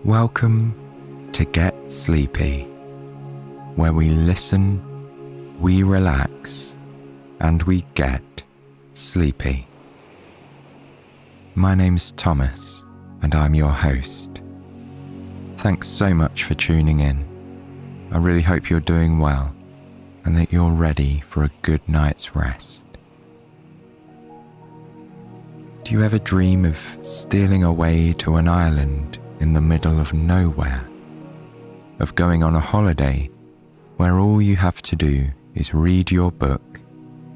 Welcome to Get Sleepy, where we listen, we relax, and we get sleepy. My name's Thomas, and I'm your host. Thanks so much for tuning in. I really hope you're doing well and that you're ready for a good night's rest. Do you ever dream of stealing away to an island in the middle of nowhere? Of going on a holiday where all you have to do is read your book,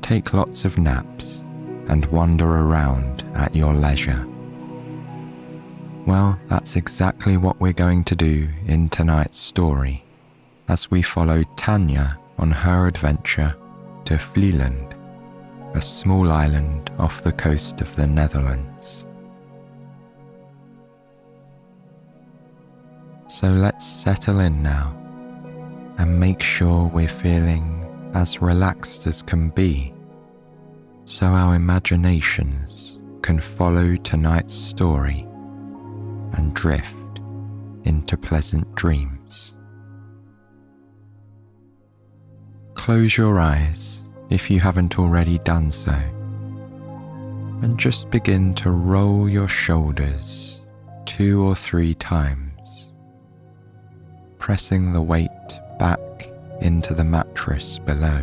take lots of naps, and wander around at your leisure? Well, that's exactly what we're going to do in tonight's story, as we follow Tanya on her adventure to Vlieland, a small island off the coast of the Netherlands. So let's settle in now and make sure we're feeling as relaxed as can be, so our imaginations can follow tonight's story and drift into pleasant dreams. Close your eyes if you haven't already done so, and just begin to roll your shoulders 2 or 3 times, pressing the weight back into the mattress below.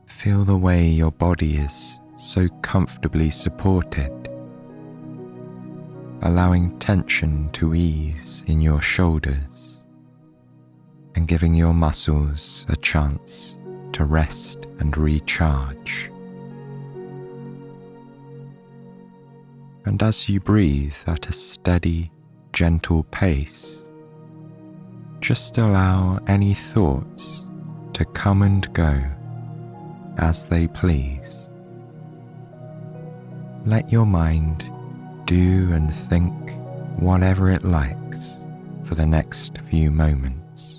Feel the way your body is so comfortably supported, allowing tension to ease in your shoulders and giving your muscles a chance to rest and recharge. And as you breathe at a steady, gentle pace, just allow any thoughts to come and go as they please. Let your mind do and think whatever it likes for the next few moments.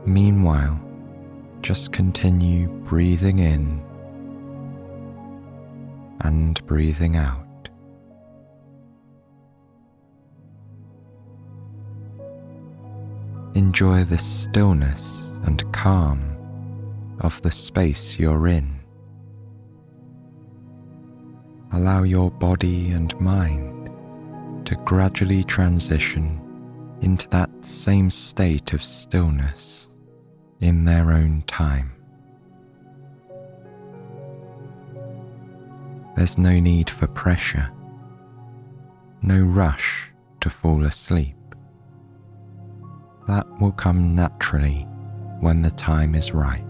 Meanwhile, just continue breathing in and breathing out. Enjoy the stillness and calm of the space you're in. Allow your body and mind to gradually transition into that same state of stillness in their own time. There's no need for pressure, no rush to fall asleep. That will come naturally when the time is right.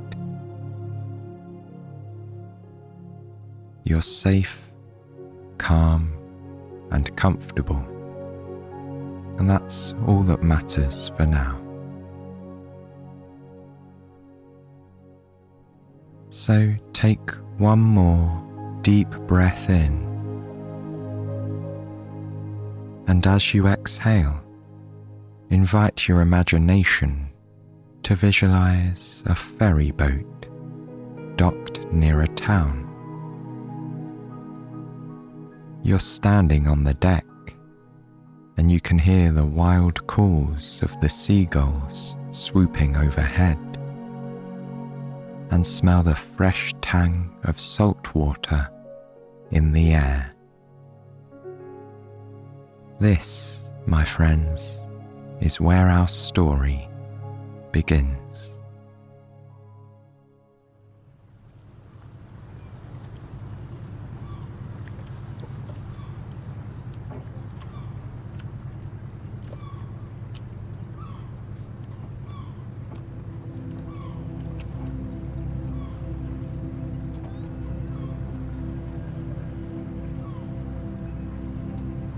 You're safe, calm, and comfortable, and that's all that matters for now. So take one more deep breath in, and as you exhale, invite your imagination to visualize a ferry boat docked near a town. You're standing on the deck, and you can hear the wild calls of the seagulls swooping overhead, and smell the fresh tang of salt water in the air. This, my friends, is where our story begins.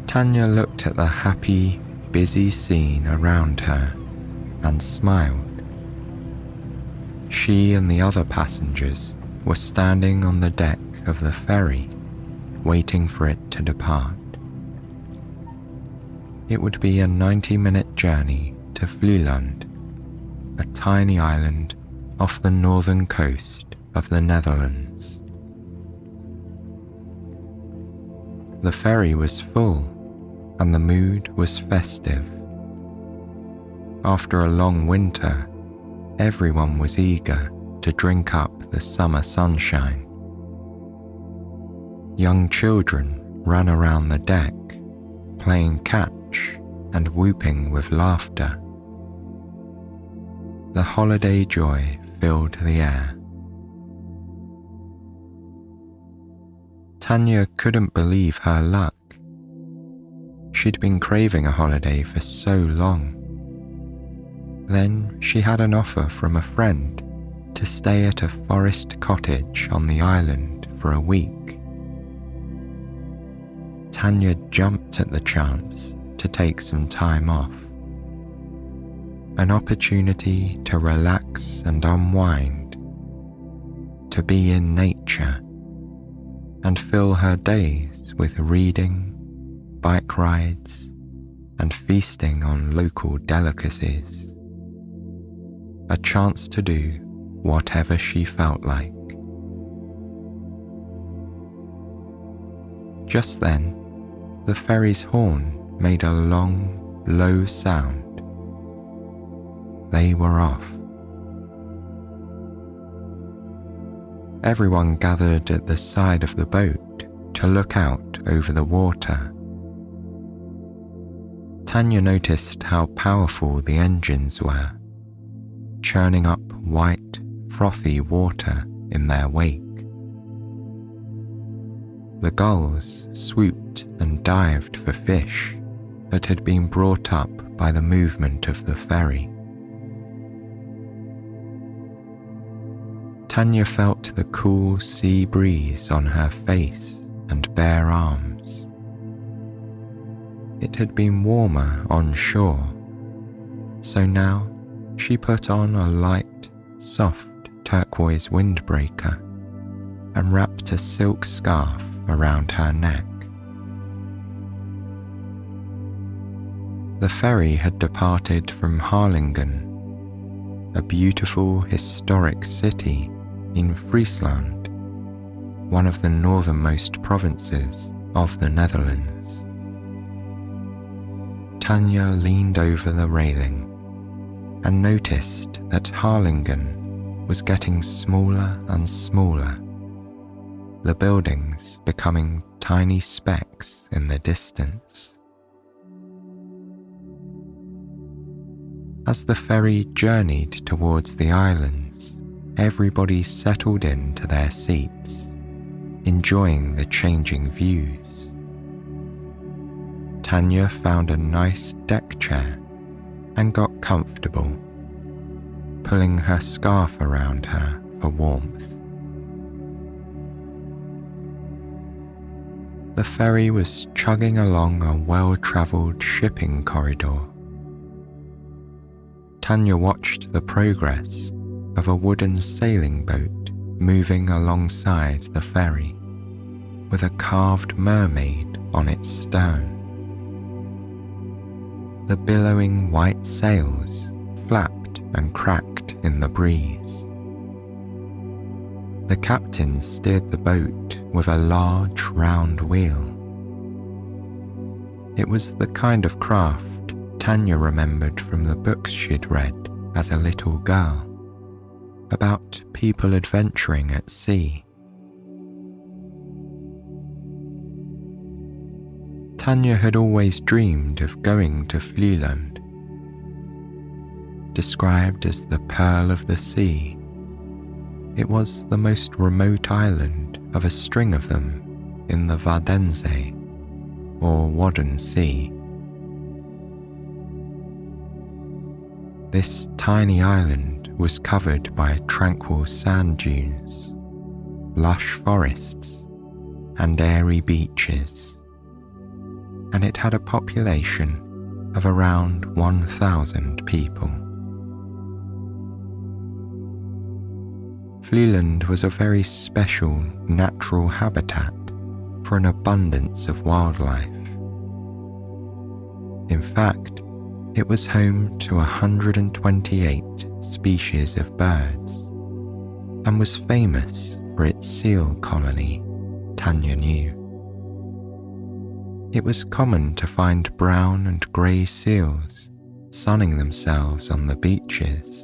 Tanya looked at the happy, busy scene around her and smiled. She and the other passengers were standing on the deck of the ferry, waiting for it to depart. It would be a 90-minute journey to Vlieland, a tiny island off the northern coast of the Netherlands. The ferry was full and the mood was festive. After a long winter, everyone was eager to drink up the summer sunshine. Young children ran around the deck, playing catch and whooping with laughter. The holiday joy filled the air. Tanya couldn't believe her luck. She'd been craving a holiday for so long. Then she had an offer from a friend to stay at a forest cottage on the island for a week. Tanya jumped at the chance to take some time off. An opportunity to relax and unwind, to be in nature, and fill her days with reading, bike rides, and feasting on local delicacies. A chance to do whatever she felt like. Just then, the ferry's horn made a long, low sound. They were off. Everyone gathered at the side of the boat to look out over the water. Tanya noticed how powerful the engines were, churning up white, frothy water in their wake. The gulls swooped and dived for fish that had been brought up by the movement of the ferry. Tanya felt the cool sea breeze on her face and bare arms. It had been warmer on shore, so now she put on a light, soft turquoise windbreaker and wrapped a silk scarf around her neck. The ferry had departed from Harlingen, a beautiful historic city in Vlieland, one of the northernmost provinces of the Netherlands. Tanya leaned over the railing and noticed that Harlingen was getting smaller and smaller, the buildings becoming tiny specks in the distance. As the ferry journeyed towards the islands, everybody settled into their seats, enjoying the changing views. Tanya found a nice deck chair and got comfortable, pulling her scarf around her for warmth. The ferry was chugging along a well-travelled shipping corridor. Tanya watched the progress of a wooden sailing boat moving alongside the ferry, with a carved mermaid on its stern. The billowing white sails flapped and cracked in the breeze. The captain steered the boat with a large round wheel. It was the kind of craft Tanya remembered from the books she'd read as a little girl, about people adventuring at sea. Tanya had always dreamed of going to Vlieland. Described as the pearl of the sea, it was the most remote island of a string of them in the Wadden Sea, or Wadden Sea. This tiny island was covered by tranquil sand dunes, lush forests, and airy beaches, and it had a population of around 1,000 people. Vlieland was a very special natural habitat for an abundance of wildlife. In fact, it was home to 128 species of birds, and was famous for its seal colony, Tanya knew. It was common to find brown and grey seals sunning themselves on the beaches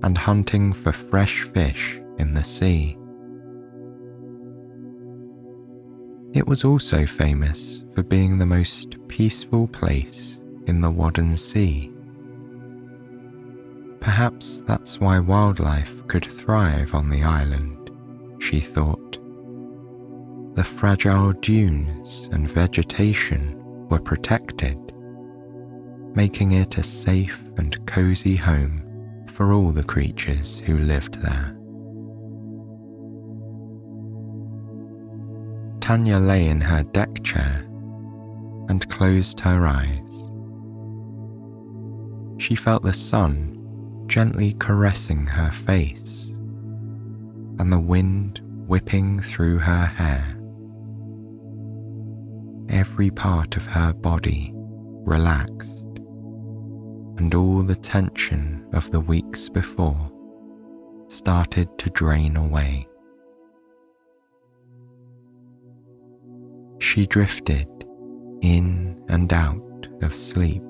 and hunting for fresh fish in the sea. It was also famous for being the most peaceful place in the Wadden Sea. Perhaps that's why wildlife could thrive on the island, she thought. The fragile dunes and vegetation were protected, making it a safe and cosy home for all the creatures who lived there. Tanya lay in her deck chair and closed her eyes. She felt the sun gently caressing her face and the wind whipping through her hair. Every part of her body relaxed, and all the tension of the weeks before started to drain away. She drifted in and out of sleep,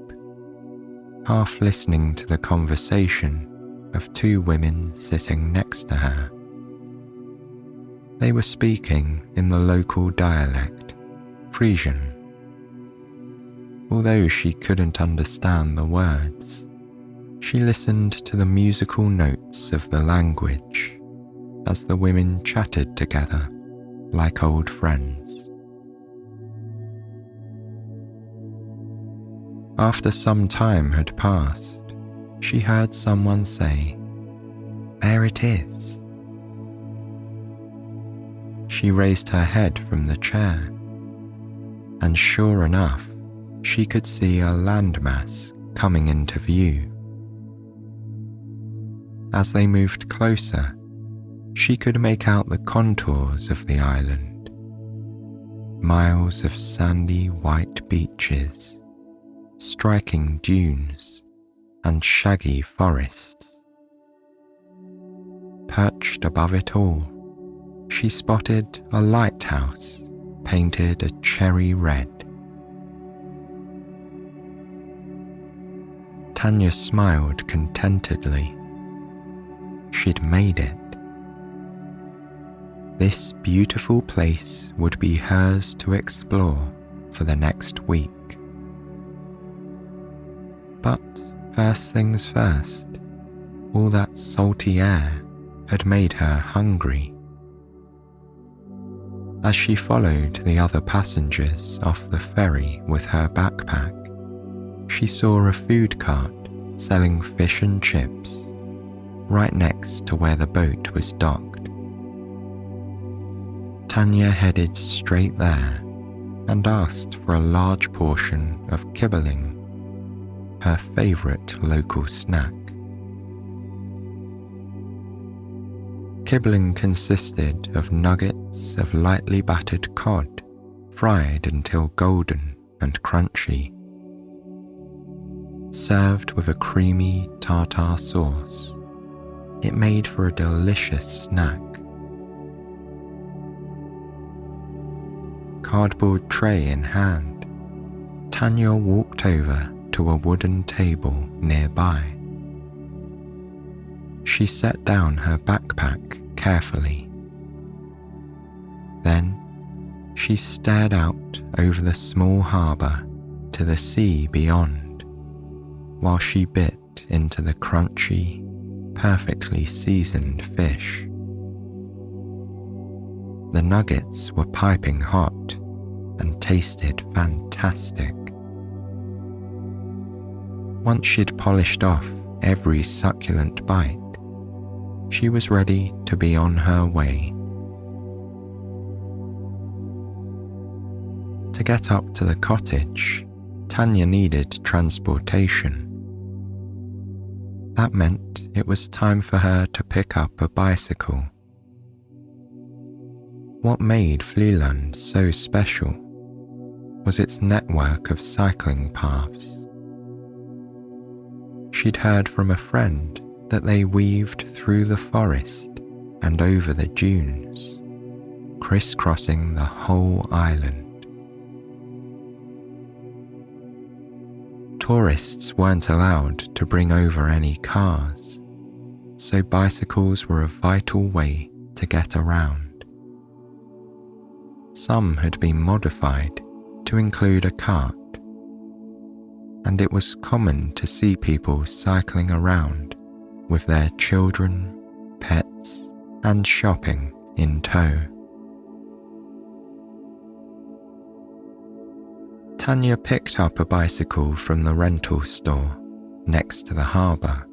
half listening to the conversation of two women sitting next to her. They were speaking in the local dialect, Frisian. Although she couldn't understand the words, she listened to the musical notes of the language as the women chatted together like old friends. After some time had passed, she heard someone say, "There it is." She raised her head from the chair, and sure enough, she could see a landmass coming into view. As they moved closer, she could make out the contours of the island. Miles of sandy white beaches, striking dunes and shaggy forests. Perched above it all, she spotted a lighthouse painted a cherry red. Tanya smiled contentedly. She'd made it. This beautiful place would be hers to explore for the next week. But first things first, all that salty air had made her hungry. As she followed the other passengers off the ferry with her backpack, she saw a food cart selling fish and chips right next to where the boat was docked. Tanya headed straight there and asked for a large portion of kibbeling, her favourite local snack. Kibbeling consisted of nuggets of lightly battered cod, fried until golden and crunchy. Served with a creamy tartar sauce, it made for a delicious snack. Cardboard tray in hand, Tanya walked over to a wooden table nearby. She set down her backpack carefully. Then she stared out over the small harbour to the sea beyond, while she bit into the crunchy, perfectly seasoned fish. The nuggets were piping hot and tasted fantastic. Once she'd polished off every succulent bite, she was ready to be on her way. To get up to the cottage, Tanya needed transportation. That meant it was time for her to pick up a bicycle. What made Vlieland so special was its network of cycling paths. She'd heard from a friend that they weaved through the forest and over the dunes, crisscrossing the whole island. Tourists weren't allowed to bring over any cars, so bicycles were a vital way to get around. Some had been modified to include a cart, and it was common to see people cycling around with their children, pets, and shopping in tow. Tanya picked up a bicycle from the rental store next to the harbour.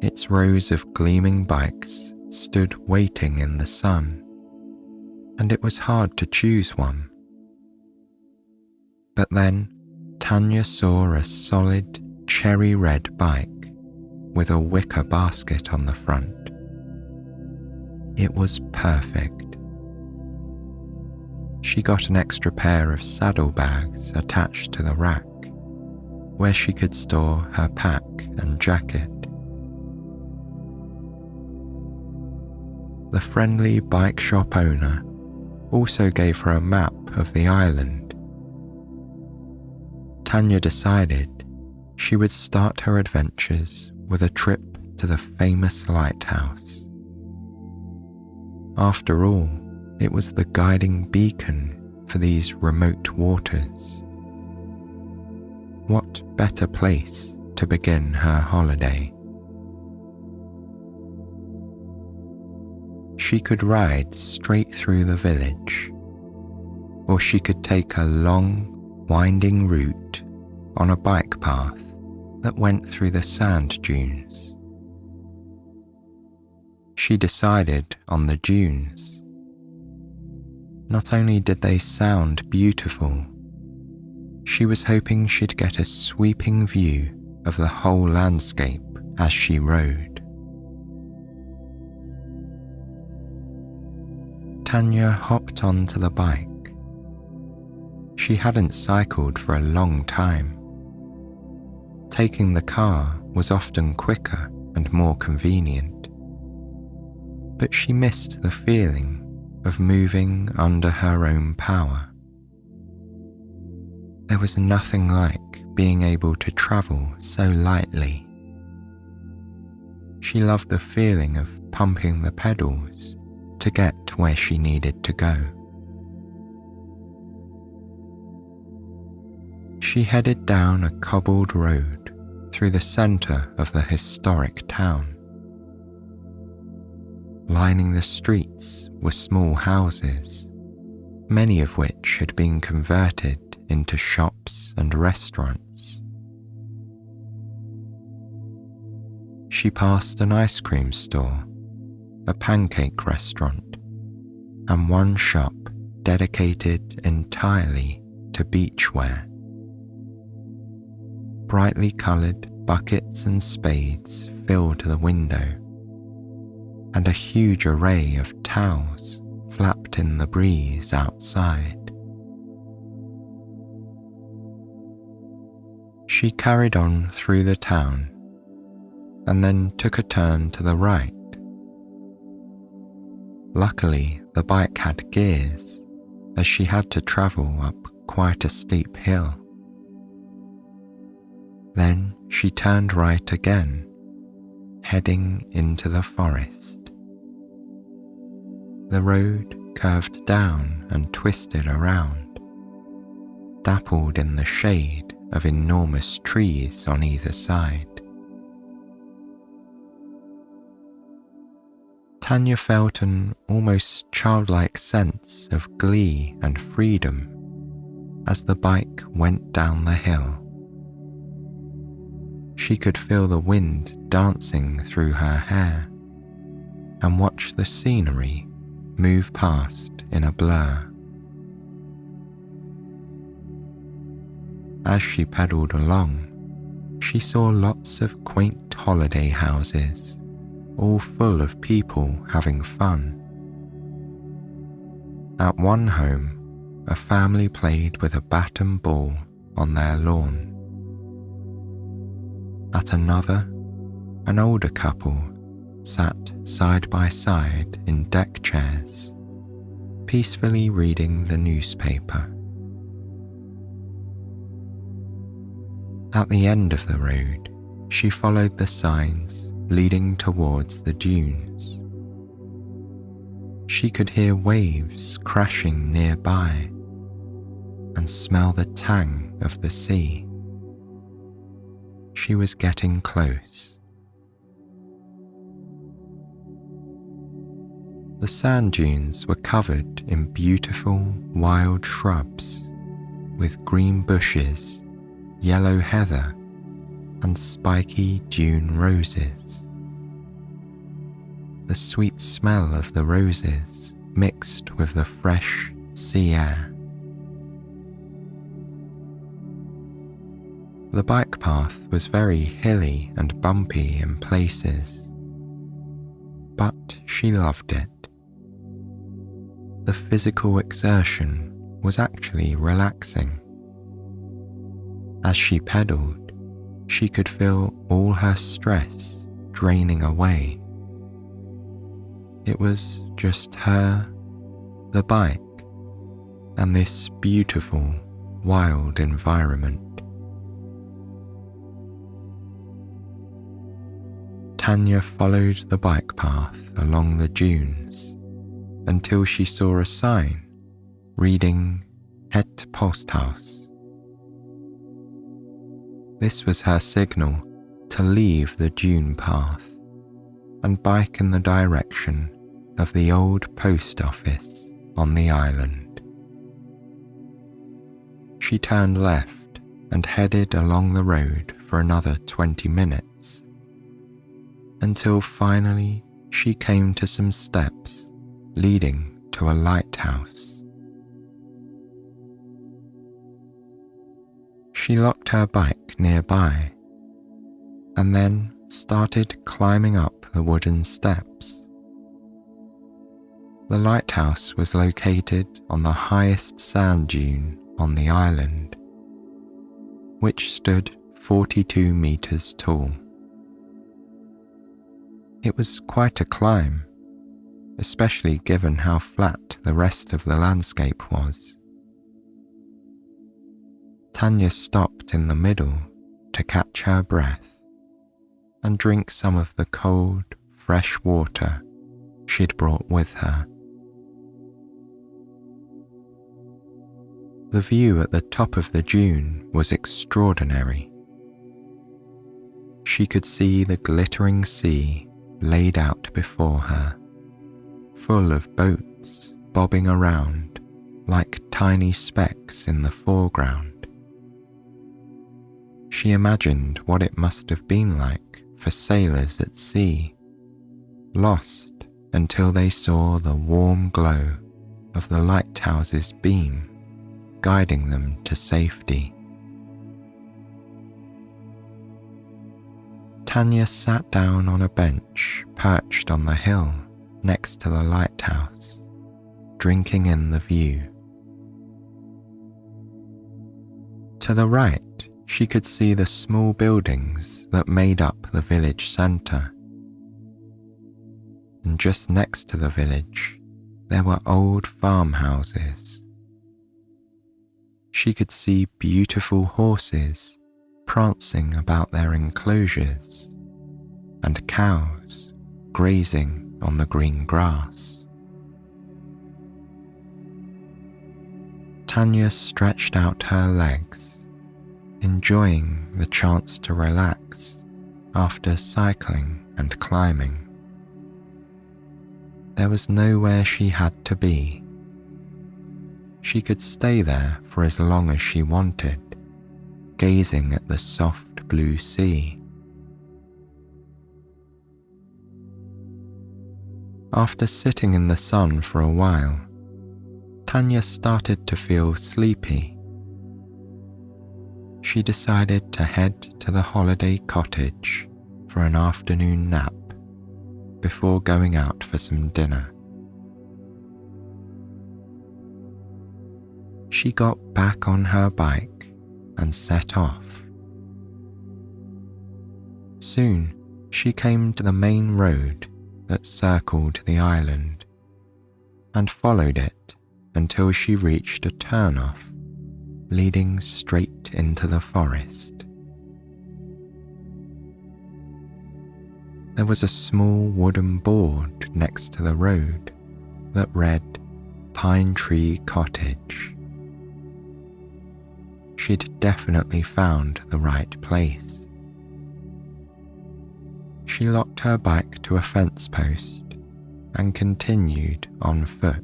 Its rows of gleaming bikes stood waiting in the sun, and it was hard to choose one. But then Tanya saw a solid cherry red bike with a wicker basket on the front. It was perfect. She got an extra pair of saddlebags attached to the rack, where she could store her pack and jacket. The friendly bike shop owner also gave her a map of the island. Tanya decided she would start her adventures with a trip to the famous lighthouse. After all, it was the guiding beacon for these remote waters. What better place to begin her holiday? She could ride straight through the village, or she could take a long, winding route on a bike path that went through the sand dunes. She decided on the dunes. Not only did they sound beautiful, she was hoping she'd get a sweeping view of the whole landscape as she rode. Tanya hopped onto the bike. She hadn't cycled for a long time. Taking the car was often quicker and more convenient, but she missed the feeling of moving under her own power. There was nothing like being able to travel so lightly. She loved the feeling of pumping the pedals to get where she needed to go. She headed down a cobbled road through the centre of the historic town. Lining the streets were small houses, many of which had been converted into shops and restaurants. She passed an ice cream store, a pancake restaurant, and one shop dedicated entirely to beachwear. Brightly coloured buckets and spades filled the window, and a huge array of towels flapped in the breeze outside. She carried on through the town and then took a turn to the right. Luckily, the bike had gears, as she had to travel up quite a steep hill. Then she turned right again, heading into the forest. The road curved down and twisted around, dappled in the shade of enormous trees on either side. Tanya felt an almost childlike sense of glee and freedom as the bike went down the hill. She could feel the wind dancing through her hair and watch the scenery move past in a blur. As she pedalled along, she saw lots of quaint holiday houses, all full of people having fun. At one home, a family played with a bat and ball on their lawn. At another, an older couple sat side by side in deck chairs, peacefully reading the newspaper. At the end of the road, she followed the signs leading towards the dunes. She could hear waves crashing nearby and smell the tang of the sea. She was getting close. The sand dunes were covered in beautiful wild shrubs with green bushes, yellow heather, and spiky dune roses. The sweet smell of the roses mixed with the fresh sea air. The bike path was very hilly and bumpy in places, but she loved it. The physical exertion was actually relaxing. As she pedaled, she could feel all her stress draining away. It was just her, the bike, and this beautiful, wild environment. Tanya followed the bike path along the dunes until she saw a sign reading Het Posthuis. This was her signal to leave the dune path and bike in the direction of the old post office on the island. She turned left and headed along the road for another 20 minutes, until finally she came to some steps leading to a lighthouse. She locked her bike nearby and then started climbing up the wooden steps. The lighthouse was located on the highest sand dune on the island, which stood 42 meters tall. It was quite a climb, especially given how flat the rest of the landscape was. Tanya stopped in the middle to catch her breath and drink some of the cold, fresh water she'd brought with her. The view at the top of the dune was extraordinary. She could see the glittering sea laid out before her, full of boats bobbing around like tiny specks in the foreground. She imagined what it must have been like for sailors at sea, lost until they saw the warm glow of the lighthouse's beam guiding them to safety. Tanya sat down on a bench perched on the hill next to the lighthouse, drinking in the view. To the right, she could see the small buildings that made up the village centre. And just next to the village, there were old farmhouses. She could see beautiful horses prancing about their enclosures, and cows grazing on the green grass. Tanya stretched out her legs, enjoying the chance to relax after cycling and climbing. There was nowhere she had to be. She could stay there for as long as she wanted, gazing at the soft blue sea. After sitting in the sun for a while, Tanya started to feel sleepy. She decided to head to the holiday cottage for an afternoon nap before going out for some dinner. She got back on her bike and set off. Soon she came to the main road that circled the island and followed it until she reached a turnoff leading straight into the forest. There was a small wooden board next to the road that read Pine Tree Cottage. She'd definitely found the right place. She locked her bike to a fence post and continued on foot.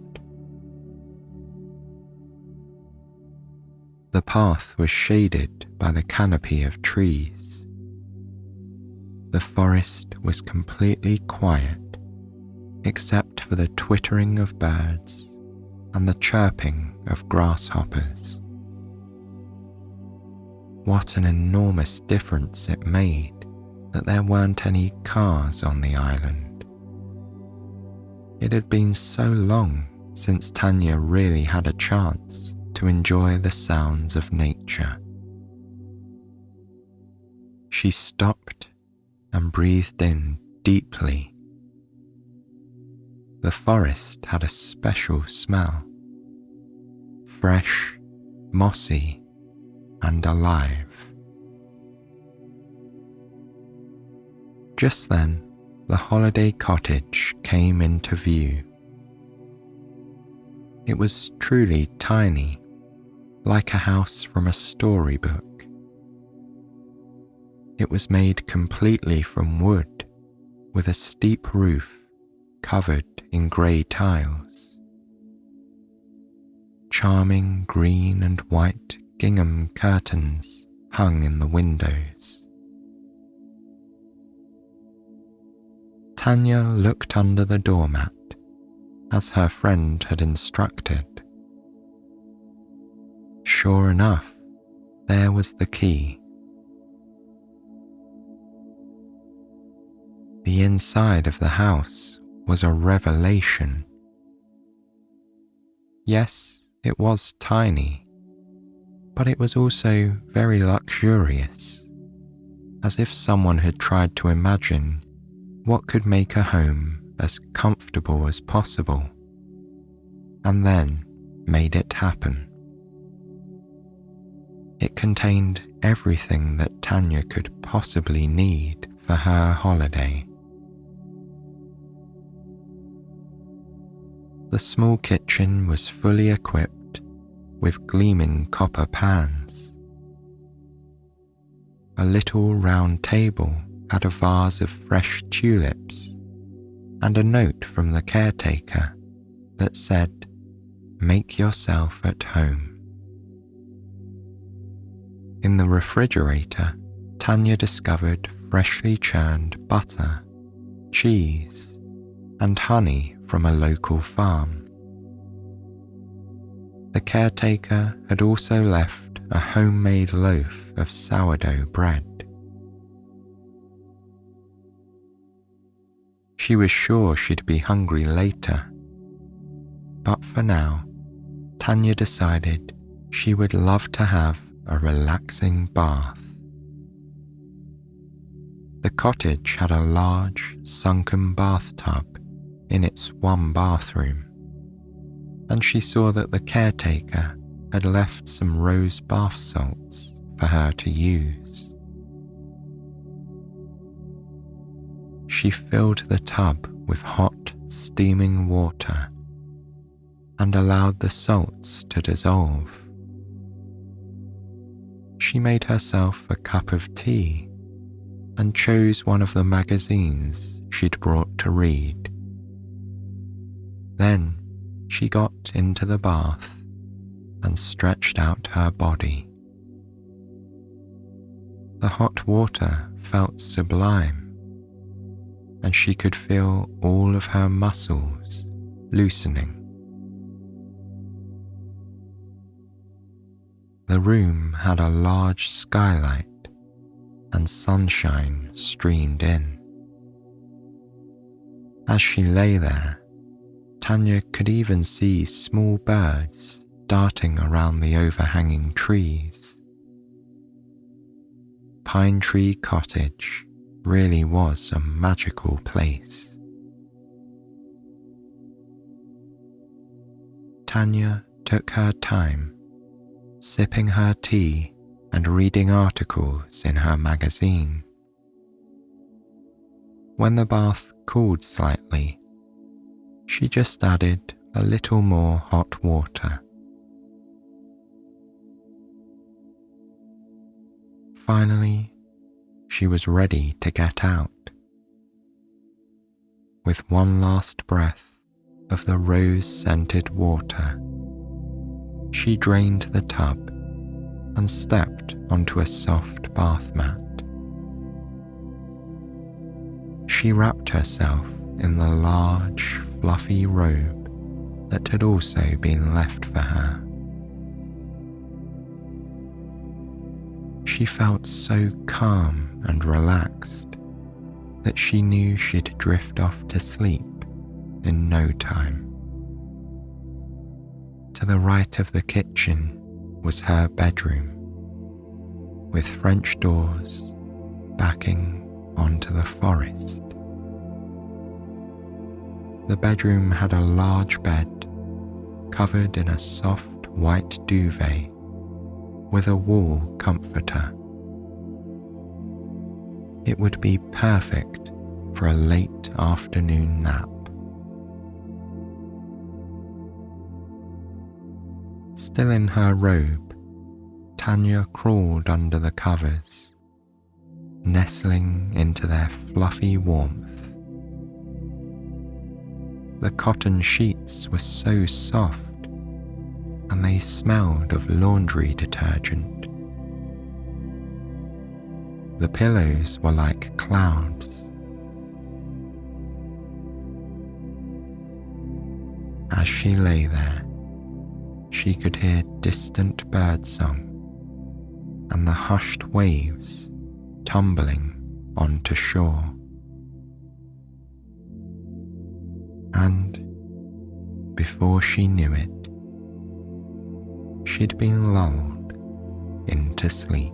The path was shaded by the canopy of trees. The forest was completely quiet, except for the twittering of birds and the chirping of grasshoppers. What an enormous difference it made that there weren't any cars on the island. It had been so long since Tanya really had a chance to enjoy the sounds of nature. She stopped and breathed in deeply. The forest had a special smell, fresh, mossy, and alive. Just then, the holiday cottage came into view. It was truly tiny, like a house from a storybook. It was made completely from wood, with a steep roof covered in grey tiles. Charming green and white gingham curtains hung in the windows. Tanya looked under the doormat, as her friend had instructed. Sure enough, there was the key. The inside of the house was a revelation. Yes, it was tiny, but it was also very luxurious, as if someone had tried to imagine what could make a home as comfortable as possible, and then made it happen. It contained everything that Tanya could possibly need for her holiday. The small kitchen was fully equipped with gleaming copper pans. A little round table had a vase of fresh tulips and a note from the caretaker that said, "Make yourself at home." In the refrigerator, Tanya discovered freshly churned butter, cheese, and honey from a local farm. The caretaker had also left a homemade loaf of sourdough bread. She was sure she'd be hungry later, but for now, Tanya decided she would love to have a relaxing bath. The cottage had a large, sunken bathtub in its one bathroom, and she saw that the caretaker had left some rose bath salts for her to use. She filled the tub with hot, steaming water and allowed the salts to dissolve. She made herself a cup of tea and chose one of the magazines she'd brought to read. Then she got into the bath and stretched out her body. The hot water felt sublime, and she could feel all of her muscles loosening. The room had a large skylight, and sunshine streamed in. As she lay there, Tanya could even see small birds darting around the overhanging trees. Pine Tree Cottage really was a magical place. Tanya took her time, sipping her tea and reading articles in her magazine. When the bath cooled slightly, she just added a little more hot water. Finally, she was ready to get out. With one last breath of the rose-scented water, she drained the tub and stepped onto a soft bath mat. She wrapped herself in the large, fluffy robe that had also been left for her. She felt so calm and relaxed that she knew she'd drift off to sleep in no time. To the right of the kitchen was her bedroom, with French doors backing onto the forest. The bedroom had a large bed covered in a soft white duvet with a wool comforter. It would be perfect for a late afternoon nap. Still in her robe, Tanya crawled under the covers, nestling into their fluffy warmth. The cotton sheets were so soft, and they smelled of laundry detergent. The pillows were like clouds. As she lay there, she could hear distant birdsong and the hushed waves tumbling onto shore. And before she knew it, she'd been lulled into sleep.